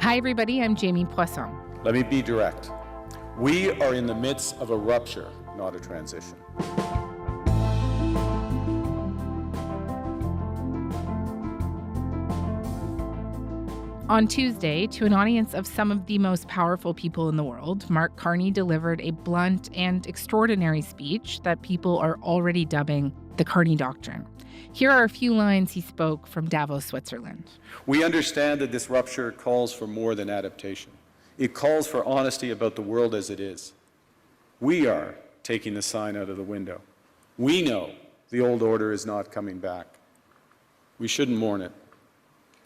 Hi, everybody. I'm Jamie Poisson. Let me be direct. We are in the midst of a rupture, not a transition. On Tuesday, to an audience of some of the most powerful people in the world, Mark Carney delivered a blunt and extraordinary speech that people are already dubbing the Carney Doctrine. Here are a few lines he spoke from Davos, Switzerland. We understand that this rupture calls for more than adaptation. It calls for honesty about the world as it is. We are taking the sign out of the window. We know the old order is not coming back. We shouldn't mourn it.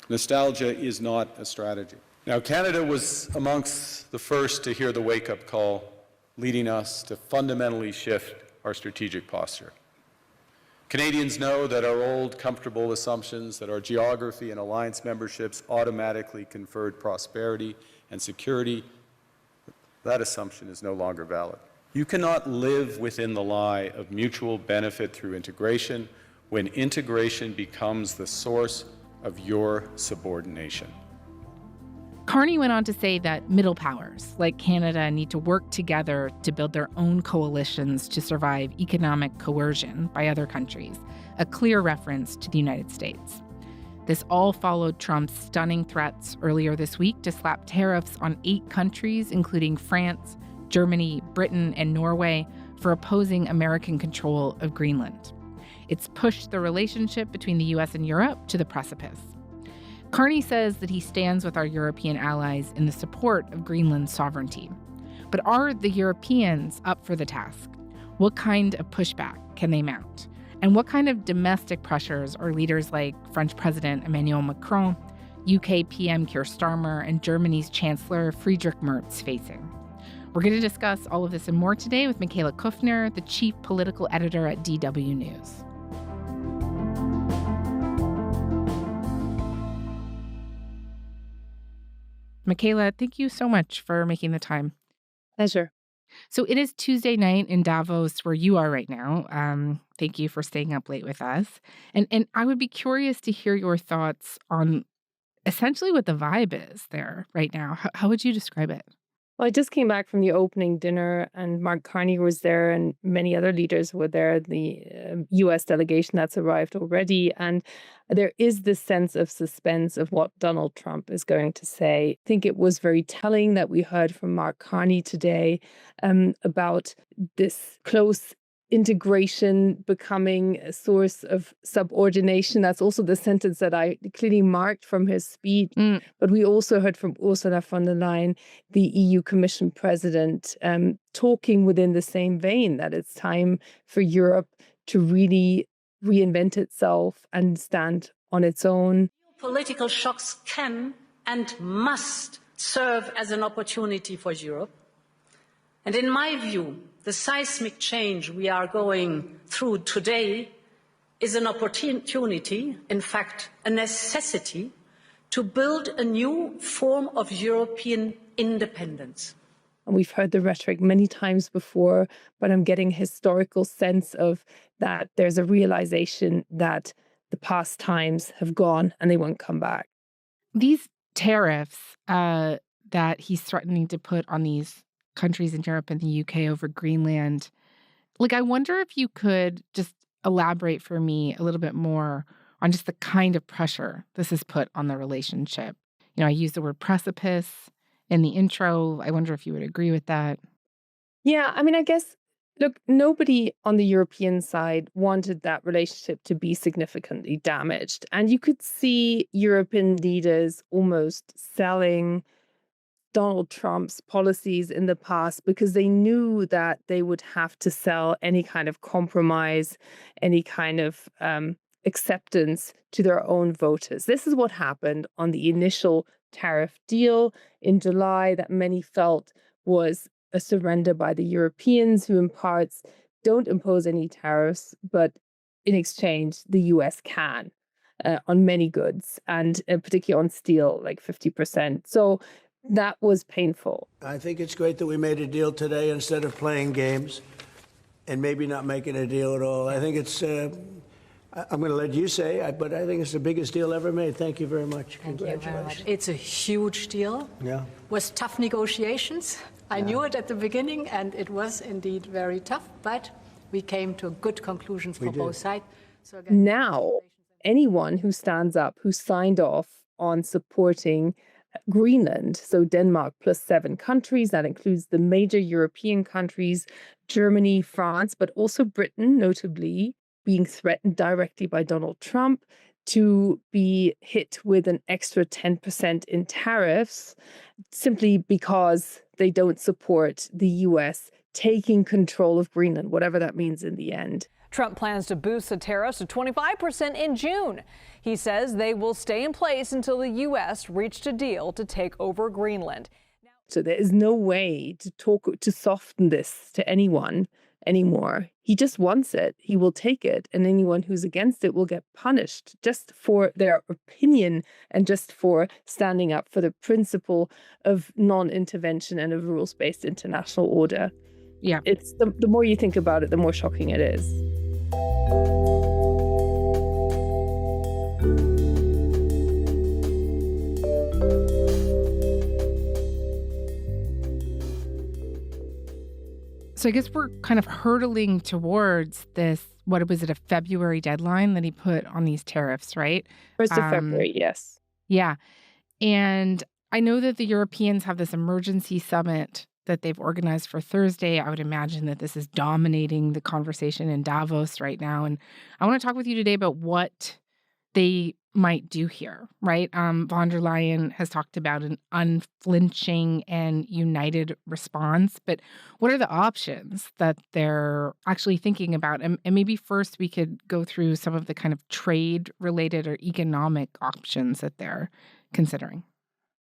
Nostalgia is not a strategy. Now, Canada was amongst the first to hear the wake-up call, leading us to fundamentally shift our strategic posture. Canadians know that our old, comfortable assumptions that our geography and alliance memberships automatically conferred prosperity and security, that assumption is no longer valid. You cannot live within the lie of mutual benefit through integration when integration becomes the source of your subordination. Carney went on to say that middle powers, like Canada, need to work together to build their own coalitions to survive economic coercion by other countries, a clear reference to the United States. This all followed Trump's stunning threats earlier this week to slap tariffs on 8 countries, including France, Germany, Britain, and Norway, for opposing American control of Greenland. It's pushed the relationship between the U.S. and Europe to the precipice. Carney says that he stands with our European allies in the support of Greenland's sovereignty. But are the Europeans up for the task? What kind of pushback can they mount? And what kind of domestic pressures are leaders like French President Emmanuel Macron, UK PM Keir Starmer, and Germany's Chancellor Friedrich Merz facing? We're going to discuss all of this and more today with Michaela Kufner, the chief political editor at DW News. Michaela, thank you so much for making the time. Pleasure. So it is Tuesday night in Davos, where you are right now. Thank you for staying up late with us. And I would be curious to hear your thoughts on essentially what the vibe is there right now. How would you describe it? Well, I just came back from the opening dinner, and Mark Carney was there, and many other leaders were there, the U.S. delegation that's arrived already. And there is this sense of suspense of what Donald Trump is going to say. I think it was very telling that we heard from Mark Carney today about this close integration becoming a source of subordination. That's also the sentence that I clearly marked from his speech. But we also heard from Ursula von der Leyen, the EU Commission president, talking within the same vein that it's time for Europe to really reinvent itself and stand on its own. Political shocks can and must serve as an opportunity for Europe. And in my view, the seismic change we are going through today is an opportunity, in fact, a necessity, to build a new form of European independence. And we've heard the rhetoric many times before, but I'm getting a historical sense of that there's a realization that the past times have gone and they won't come back. These tariffs that he's threatening to put on these countries in Europe and the UK over Greenland. I wonder if you could just elaborate for me a little bit more on just the kind of pressure this has put on the relationship. I used the word precipice in the intro. I wonder if you would agree with that. Yeah, I guess, look, nobody on the European side wanted that relationship to be significantly damaged. And you could see European leaders almost selling Donald Trump's policies in the past because they knew that they would have to sell any kind of compromise, any kind of acceptance to their own voters. This is what happened on the initial tariff deal in July that many felt was a surrender by the Europeans, who in parts don't impose any tariffs, but in exchange, the US can on many goods, and particularly on steel, like 50%. So that was painful. I think it's great that we made a deal today instead of playing games and maybe not making a deal at all. I think it's I'm going to let you say, but I think it's the biggest deal ever made. Thank you very much. Thank you very much. Congratulations. It's a huge deal. Yeah. Was tough negotiations. I knew it at the beginning, and it was indeed very tough, but we came to good conclusions for both sides. So again, Now, anyone who stands up, who signed off on supporting Greenland, so Denmark plus 7 countries, that includes the major European countries, Germany, France, but also Britain, notably being threatened directly by Donald Trump to be hit with an extra 10% in tariffs, simply because they don't support the US taking control of Greenland, whatever that means in the end. Trump plans to boost the tariffs to 25% in June. He says they will stay in place until the U.S. reached a deal to take over Greenland. So there is no way to soften this to anyone anymore. He just wants it. He will take it. And anyone who's against it will get punished just for their opinion and just for standing up for the principle of non-intervention and of rules-based international order. Yeah. It's the more you think about it, the more shocking it is. So I guess we're kind of hurtling towards this, what was it, a February deadline that he put on these tariffs, right? 1st of February, yes. Yeah. And I know that the Europeans have this emergency summit that they've organized for Thursday. I would imagine that this is dominating the conversation in Davos right now. And I want to talk with you today about what they might do here, right? Von der Leyen has talked about an unflinching and united response, but what are the options that they're actually thinking about? And maybe first we could go through some of the kind of trade-related or economic options that they're considering.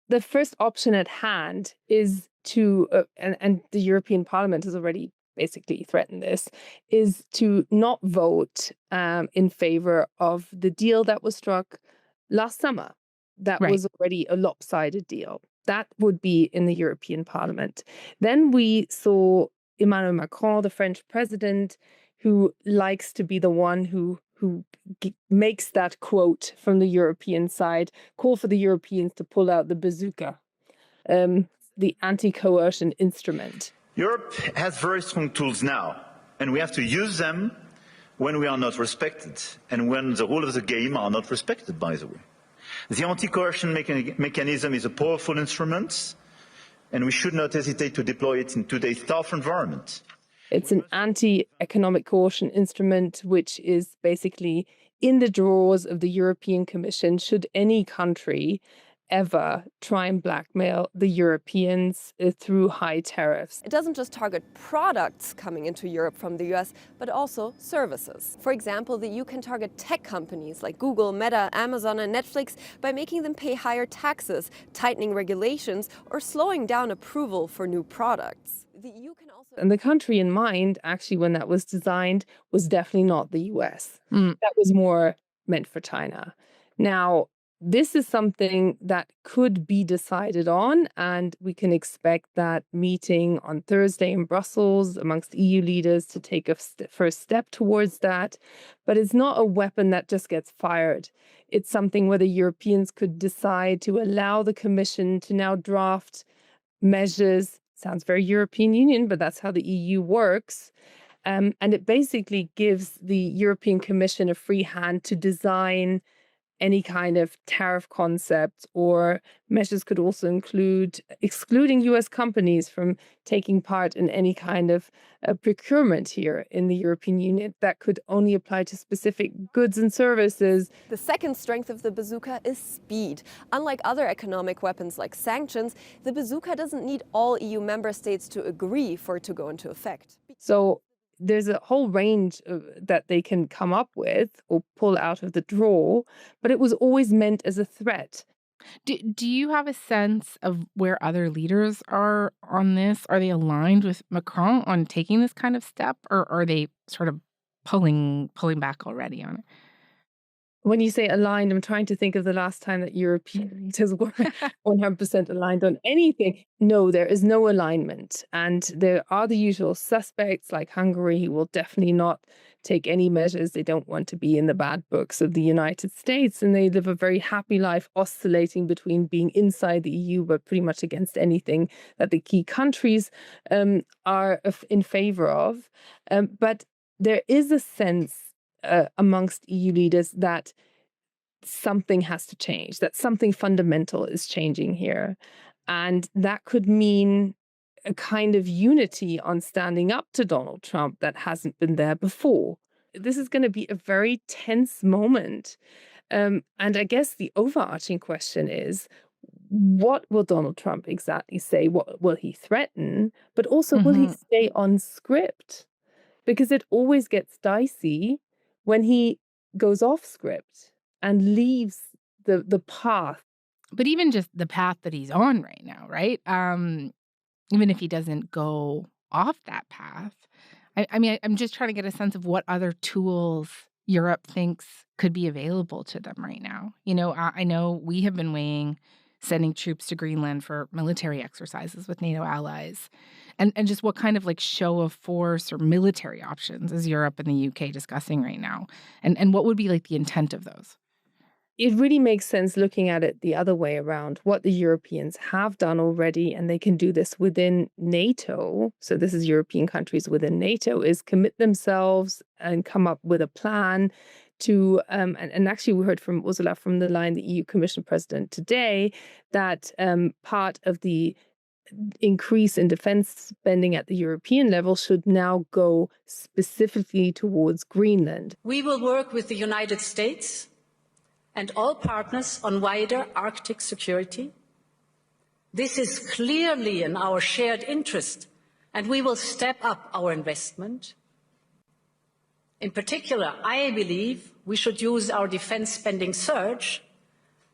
The first option at hand is to, and the European Parliament has already basically threatened this, is to not vote in favor of the deal that was struck last summer. That was already a lopsided deal. That would be in the European Parliament. Then we saw Emmanuel Macron, the French president, who likes to be the one who makes that quote from the European side, call for the Europeans to pull out the bazooka, the anti-coercion instrument. Europe has very strong tools now, and we have to use them when we are not respected and when the rules of the game are not respected, by the way. The anti-coercion mechanism is a powerful instrument, and we should not hesitate to deploy it in today's tough environment. It's an anti-economic coercion instrument, which is basically in the drawers of the European Commission should any country ever try and blackmail the Europeans through high tariffs. It doesn't just target products coming into Europe from the US, but also services. For example, the EU can target tech companies like Google, Meta, Amazon, and Netflix by making them pay higher taxes, tightening regulations, or slowing down approval for new products. The EU can also... And the country in mind, actually, when that was designed, was definitely not the US. That was more meant for China. Now, this is something that could be decided on, and we can expect that meeting on Thursday in Brussels amongst EU leaders to take a first step towards that. But it's not a weapon that just gets fired. It's something where the Europeans could decide to allow the Commission to now draft measures. Sounds very European Union, but that's how the EU works. And it basically gives the European Commission a free hand to design any kind of tariff concept, or measures could also include excluding US companies from taking part in any kind of procurement here in the European Union. That could only apply to specific goods and services. The second strength of the bazooka is speed. Unlike other economic weapons like sanctions, the bazooka doesn't need all EU member states to agree for it to go into effect. So there's a whole range that they can come up with or pull out of the drawer, but it was always meant as a threat. Do you have a sense of where other leaders are on this? Are they aligned with Macron on taking this kind of step, or are they sort of pulling back already on it? When you say aligned, I'm trying to think of the last time that European leaders were 100% aligned on anything. No, there is no alignment. And there are the usual suspects like Hungary, who will definitely not take any measures. They don't want to be in the bad books of the United States, and they live a very happy life oscillating between being inside the EU but pretty much against anything that the key countries are in favor of. But there is a sense amongst EU leaders that something has to change, that something fundamental is changing here. And that could mean a kind of unity on standing up to Donald Trump that hasn't been there before. This is going to be a very tense moment. And I guess the overarching question is, what will Donald Trump exactly say? What will he threaten? But also, will he stay on script? Because it always gets dicey when he goes off script and leaves the path. But even just the path that he's on right now, right? Even if he doesn't go off that path, I mean, I'm just trying to get a sense of what other tools Europe thinks could be available to them right now. You know, I know we have been weighing sending troops to Greenland for military exercises with NATO allies. And just what kind of like show of force or military options is Europe and the UK discussing right now? And what would be like the intent of those? It really makes sense looking at it the other way around, what the Europeans have done already, and they can do this within NATO. So this is European countries within NATO, is commit themselves and come up with a plan to, and actually we heard from Ursula von der Leyen, the EU Commission President today, that part of the increase in defense spending at the European level should now go specifically towards Greenland. We will work with the United States and all partners on wider Arctic security. This is clearly in our shared interest, and we will step up our investment. In particular, I believe we should use our defense spending surge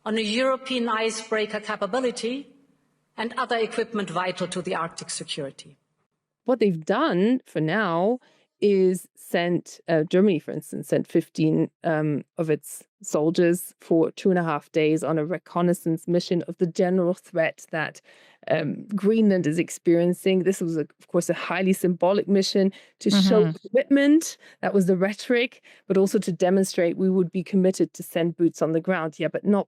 on a European icebreaker capability and other equipment vital to the Arctic security. What they've done for now is Germany, for instance, sent 15 of its soldiers for 2.5 days on a reconnaissance mission of the general threat that Greenland is experiencing. This was, of course, a highly symbolic mission to show commitment. That was the rhetoric, but also to demonstrate we would be committed to send boots on the ground. Yeah, but not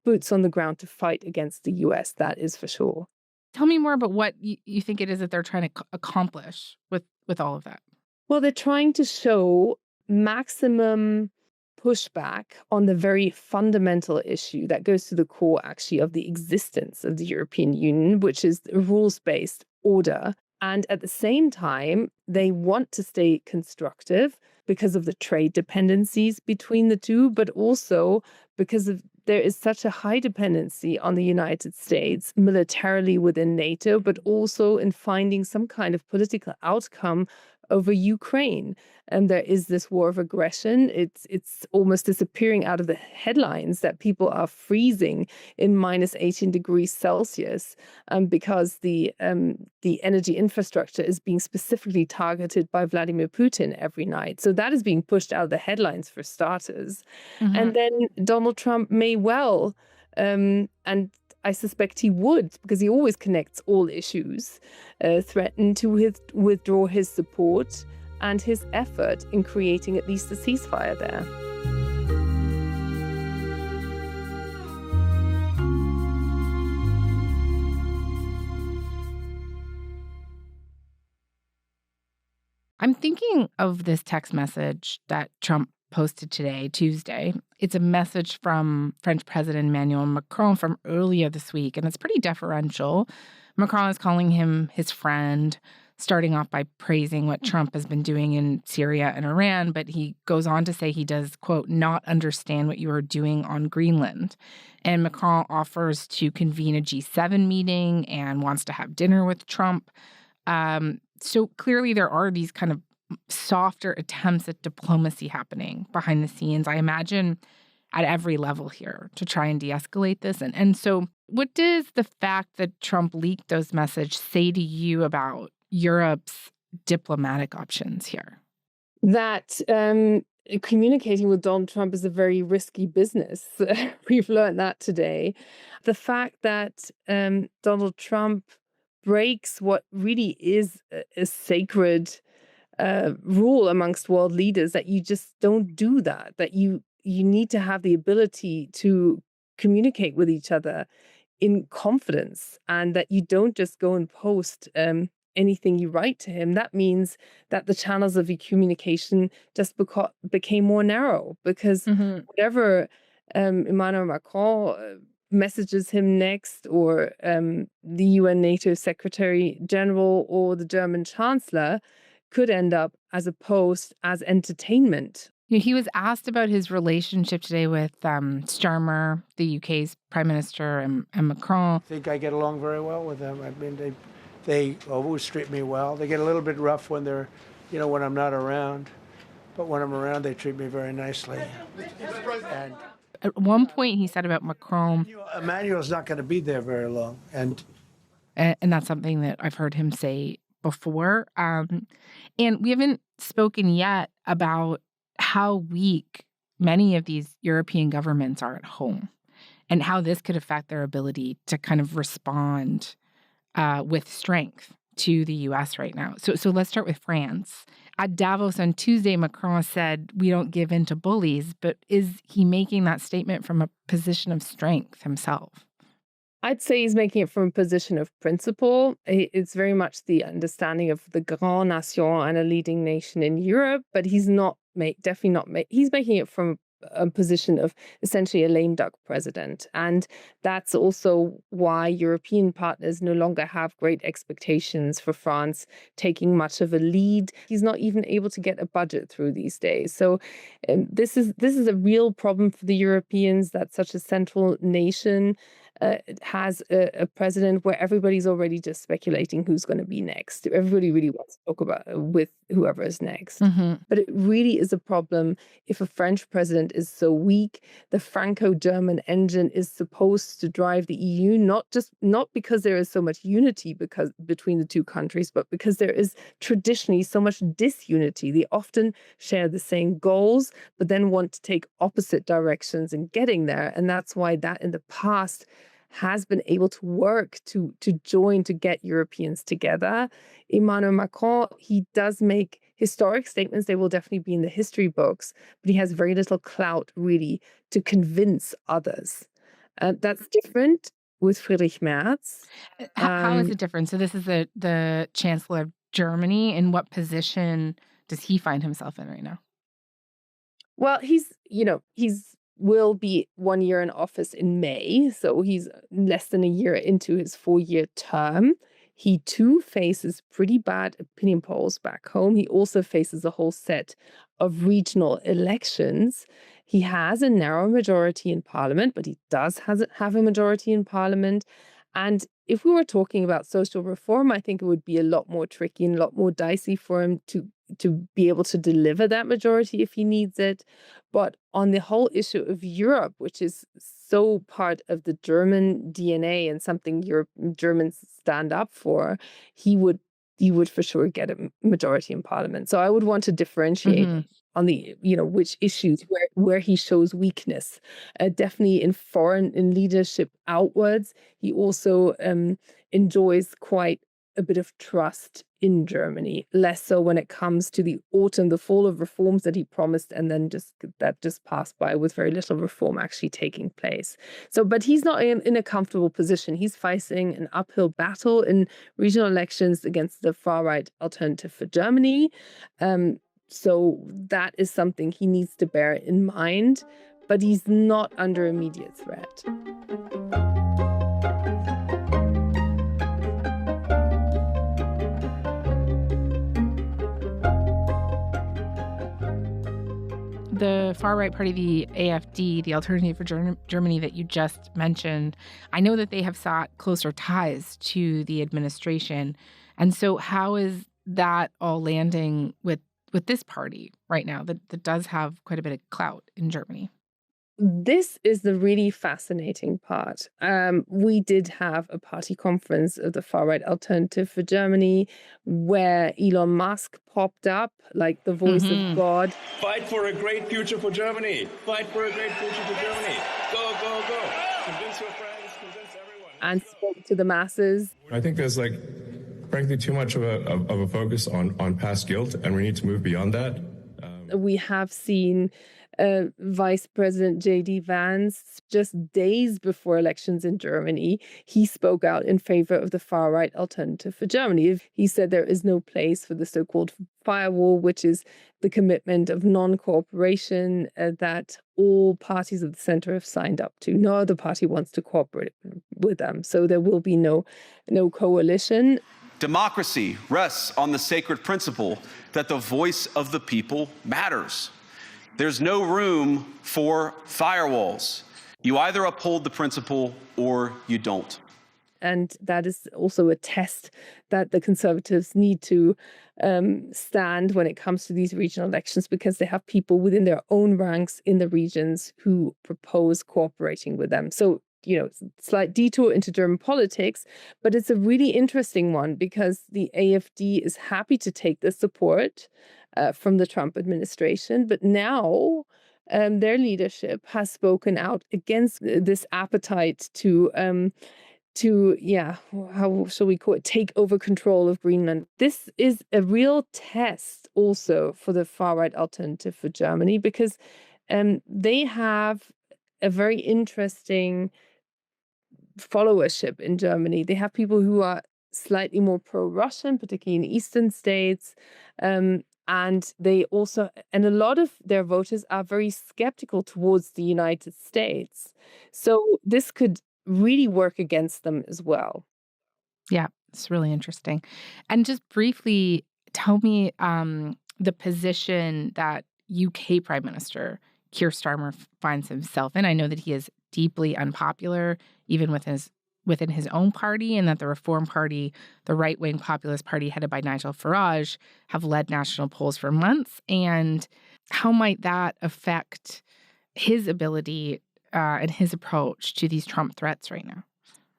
boots on the ground to fight against the US, that is for sure. Tell me more about what you think it is that they're trying to accomplish with all of that. Well, they're trying to show maximum pushback on the very fundamental issue that goes to the core, actually, of the existence of the European Union, which is a rules-based order. And at the same time, they want to stay constructive because of the trade dependencies between the two, but also because there is such a high dependency on the United States militarily within NATO, but also in finding some kind of political outcome over Ukraine. And there is this war of aggression. It's almost disappearing out of the headlines that people are freezing in minus 18 degrees Celsius because the energy infrastructure is being specifically targeted by Vladimir Putin every night. So that is being pushed out of the headlines for starters. And then Donald Trump may well, and I suspect he would, because he always connects all issues, threaten to withdraw his support and his effort in creating at least a ceasefire there. I'm thinking of this text message that Trump posted today, Tuesday. It's a message from French President Emmanuel Macron from earlier this week, and it's pretty deferential. Macron is calling him his friend, starting off by praising what Trump has been doing in Syria and Iran, but he goes on to say he does, quote, not understand what you are doing on Greenland. And Macron offers to convene a G7 meeting and wants to have dinner with Trump. So clearly there are these kind of softer attempts at diplomacy happening behind the scenes, I imagine, at every level here to try and de-escalate this. And so what does the fact that Trump leaked those messages say to you about Europe's diplomatic options here? That communicating with Donald Trump is a very risky business. We've learned that today. The fact that Donald Trump breaks what really is a sacred rule amongst world leaders that you just don't do that you need to have the ability to communicate with each other in confidence, and that you don't just go and post anything you write to him. That means that the channels of communication just became more narrow, because whatever Emmanuel Macron messages him next, or the UN NATO Secretary General or the German Chancellor, could end up as a post, as entertainment. He was asked about his relationship today with Starmer, the UK's Prime Minister, and Macron. I think I get along very well with them. I mean, they always treat me well. They get a little bit rough when they're, when I'm not around. But when I'm around, they treat me very nicely. And at one point, he said about Macron, Emmanuel's not going to be there very long. And that's something that I've heard him say before. And we haven't spoken yet about how weak many of these European governments are at home, and how this could affect their ability to kind of respond with strength to the U.S. right now. So let's start with France. At Davos on Tuesday, Macron said, "We don't give in to bullies," but is he making that statement from a position of strength himself? I'd say he's making it from a position of principle. It's very much the understanding of the grand nation and a leading nation in Europe, but he's he's making it from a position of essentially a lame duck president. And that's also why European partners no longer have great expectations for France taking much of a lead. He's not even able to get a budget through these days. So this is a real problem for the Europeans, that such a central nation has a president where everybody's already just speculating who's going to be next. Everybody really wants to talk about with whoever is next. But it really is a problem if a French president is so weak. The Franco-German engine is supposed to drive the EU, not because there is so much unity between the two countries, but because there is traditionally so much disunity. They often share the same goals, but then want to take opposite directions in getting there. And that's why that in the past has been able to work to join, to get Europeans together. Emmanuel Macron, he does make historic statements. They will definitely be in the history books, but he has very little clout really to convince others. That's different with Friedrich Merz. How is it different? So this is the Chancellor of Germany. In what position does he find himself in right now? Well, he's will be 1 year in office in May, so he's less than a year into his 4-year term. He too faces pretty bad opinion polls back home. He also faces a whole set of regional elections. He has a narrow majority in parliament, but he does have a majority in parliament. And if we were talking about social reform, I think it would be a lot more tricky and a lot more dicey for him to be able to deliver that majority if he needs it. But on the whole issue of Europe, which is so part of the German DNA and something Germans stand up for, he would for sure get a majority in parliament. So I would want to differentiate on the, which issues where he shows weakness. Definitely in leadership outwards. He also enjoys quite a bit of trust in Germany, less so when it comes to the fall of reforms that he promised, and then just passed by with very little reform actually taking place. So, but he's not in a comfortable position. He's facing an uphill battle in regional elections against the far-right Alternative for Germany. So that is something he needs to bear in mind, but he's not under immediate threat. The far-right party, the AfD, the Alternative for Germany that you just mentioned, I know that they have sought closer ties to the administration. And so how is that all landing with this party right now that does have quite a bit of clout in Germany? This is the really fascinating part. We did have a party conference of the far-right Alternative for Germany where Elon Musk popped up like the voice of God. Fight for a great future for Germany. Fight for a great future for Germany. Go, go, go. Convince your friends, convince everyone. And spoke to the masses. I think there's frankly, too much of a focus on past guilt, and we need to move beyond that. We have seen Vice President J.D. Vance, just days before elections in Germany, he spoke out in favor of the far-right alternative for Germany. He said there is no place for the so-called firewall, which is the commitment of non-cooperation that all parties of the center have signed up to. No other party wants to cooperate with them. So there will be no coalition. Democracy rests on the sacred principle that the voice of the people matters. There's no room for firewalls. You either uphold the principle or you don't. And that is also a test that the Conservatives need to stand when it comes to these regional elections, because they have people within their own ranks in the regions who propose cooperating with them. So, slight detour into German politics, but it's a really interesting one because the AfD is happy to take the support from the Trump administration, but now their leadership has spoken out against this appetite to how shall we call it, take over control of Greenland. This is a real test also for the far-right alternative for Germany, because they have a very interesting followership in Germany. They have people who are slightly more pro-Russian, particularly in the eastern states. And they also, and a lot of their voters are very skeptical towards the United States. So this could really work against them as well. Yeah, it's really interesting. And just briefly, tell me the position that UK Prime Minister Keir Starmer finds himself in. I know that he is deeply unpopular, even within his own party, and that the Reform Party, the right-wing populist party headed by Nigel Farage, have led national polls for months. And how might that affect his ability and his approach to these Trump threats right now?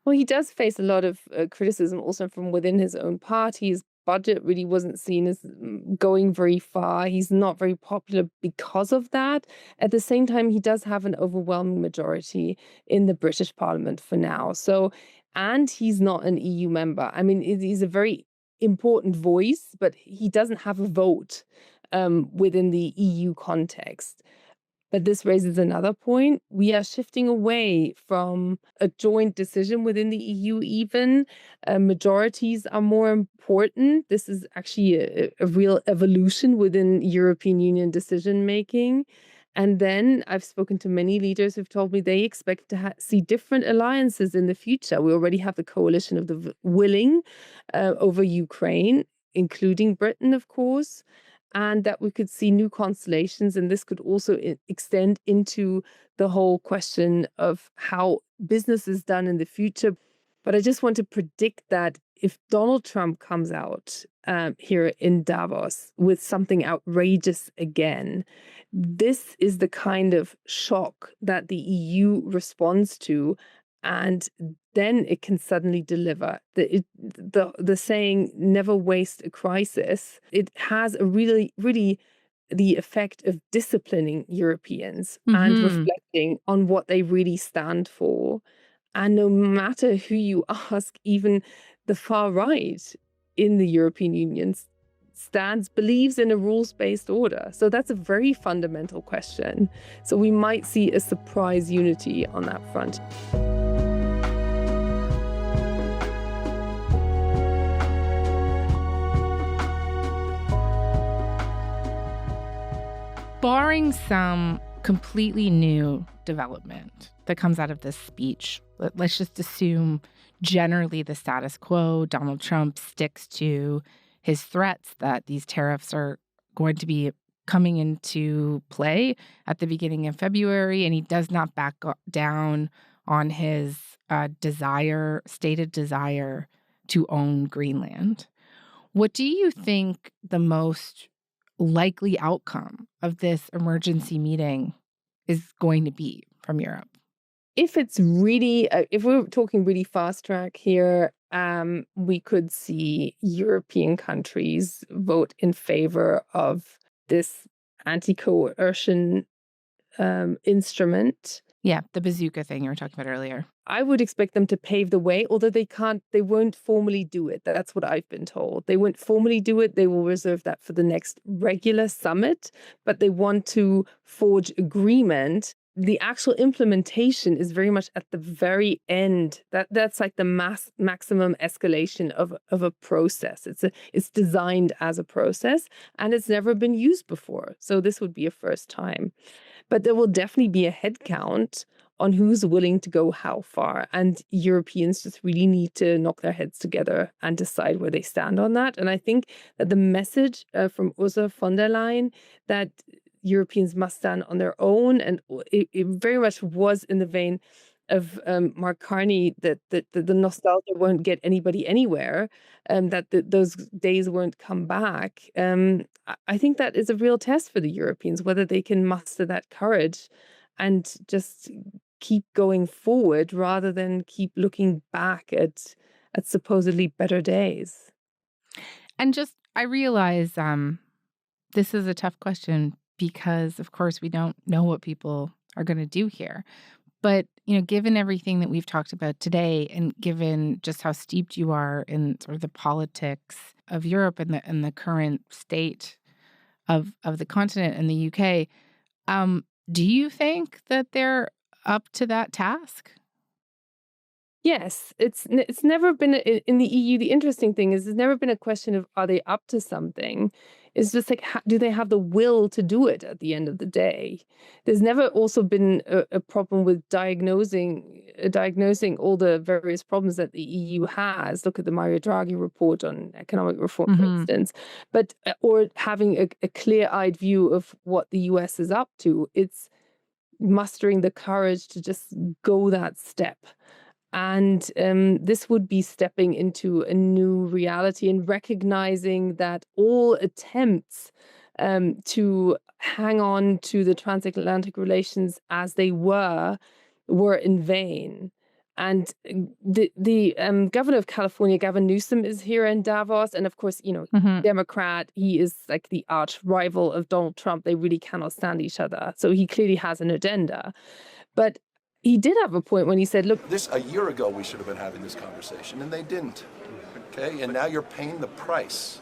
Well, he does face a lot of criticism also from within his own party. His budget really wasn't seen as going very far. He's not very popular because of that. At the same time, he does have an overwhelming majority in the British Parliament for now. So, and he's not an EU member. I mean, he's a very important voice, but he doesn't have a vote within the EU context. But this raises another point. We are shifting away from a joint decision within the EU even. Majorities are more important. This is actually a real evolution within European Union decision-making. And then I've spoken to many leaders who've told me they expect to see different alliances in the future. We already have the coalition of the willing over Ukraine, including Britain, of course. And that we could see new constellations. And this could also extend into the whole question of how business is done in the future. But I just want to predict that if Donald Trump comes out here in Davos with something outrageous again, this is the kind of shock that the EU responds to. And then it can suddenly deliver. The saying, never waste a crisis, it has a really the effect of disciplining Europeans and reflecting on what they really stand for. And no matter who you ask, even the far right in the European Union believes in a rules-based order. So that's a very fundamental question. So we might see a surprise unity on that front. Barring some completely new development that comes out of this speech, let's just assume generally the status quo. Donald Trump sticks to his threats that these tariffs are going to be coming into play at the beginning of February, and he does not back down on his stated desire to own Greenland. What do you think the most likely outcome of this emergency meeting is going to be from Europe? If it's really, if we're talking really fast track here, we could see European countries vote in favor of this anti-coercion instrument. Yeah, the bazooka thing you were talking about earlier. I would expect them to pave the way, although they won't formally do it. That's what I've been told. They won't formally do it. They will reserve that for the next regular summit, but they want to forge agreement. The actual implementation is very much at the very end. That's like the maximum escalation of a process. It's designed as a process, and it's never been used before. So this would be a first time. But there will definitely be a head count on who's willing to go how far. And Europeans just really need to knock their heads together and decide where they stand on that. And I think that the message from Ursula von der Leyen that Europeans must stand on their own, and it very much was in the vein of Mark Carney, that the nostalgia won't get anybody anywhere, and that those days won't come back. I think that is a real test for the Europeans, whether they can muster that courage and just keep going forward rather than keep looking back at supposedly better days. And just, I realize this is a tough question because, of course, we don't know what people are going to do here. But, given everything that we've talked about today, and given just how steeped you are in sort of the politics of Europe and the current state of the continent and the UK, do you think that they're up to that task? Yes, it's never been in the EU. The interesting thing is, it's never been a question of are they up to something. It's just like, do they have the will to do it at the end of the day? There's never also been a problem with diagnosing all the various problems that the EU has. Look at the Mario Draghi report on economic reform, for instance. But or having a clear-eyed view of what the US is up to. It's mustering the courage to just go that step. And this would be stepping into a new reality and recognizing that all attempts to hang on to the transatlantic relations as they were in vain. And the governor of California, Gavin Newsom, is here in Davos. And of course, Democrat, he is like the arch rival of Donald Trump. They really cannot stand each other. So he clearly has an agenda. But he did have a point when he said, look, a year ago we should have been having this conversation, and they didn't. Okay, and now you're paying the price.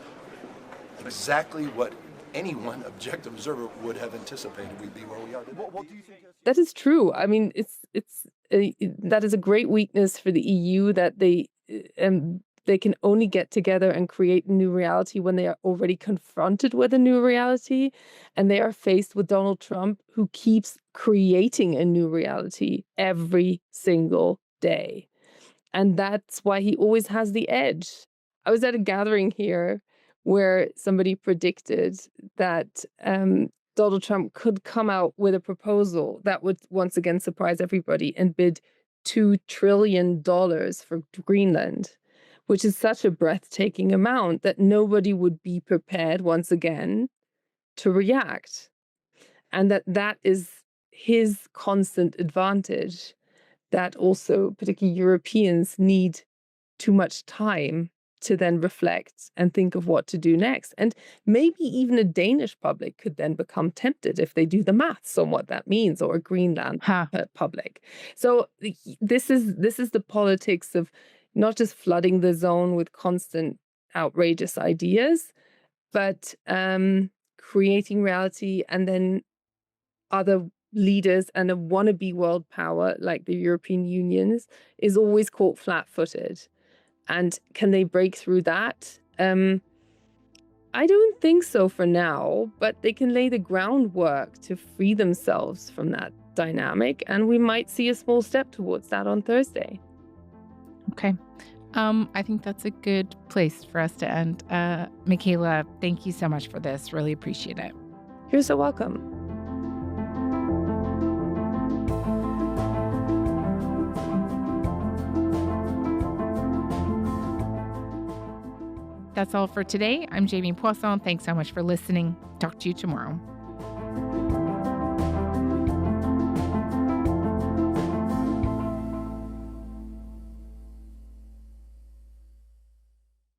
Exactly what anyone objective observer would have anticipated we'd be where we are today. What do you think? That is true. I mean, that is a great weakness for the EU, that they can only get together and create a new reality when they are already confronted with a new reality. And they are faced with Donald Trump, who keeps creating a new reality every single day. And that's why he always has the edge. I was at a gathering here where somebody predicted that Donald Trump could come out with a proposal that would once again surprise everybody and bid $2 trillion for Greenland, which is such a breathtaking amount that nobody would be prepared once again to react. And that is his constant advantage, that also particularly Europeans need too much time to then reflect and think of what to do next. And maybe even a Danish public could then become tempted if they do the maths on what that means, or a Greenland public. So this is the politics of not just flooding the zone with constant outrageous ideas, but creating reality, and then other leaders and a wannabe world power like the European Union is always caught flat-footed. And can they break through that? I don't think so for now, but they can lay the groundwork to free themselves from that dynamic, and we might see a small step towards that on Thursday. Okay. I think that's a good place for us to end. Michaela, thank you so much for this. Really appreciate it. You're so welcome. That's all for today. I'm Jamie Poisson. Thanks so much for listening. Talk to you tomorrow.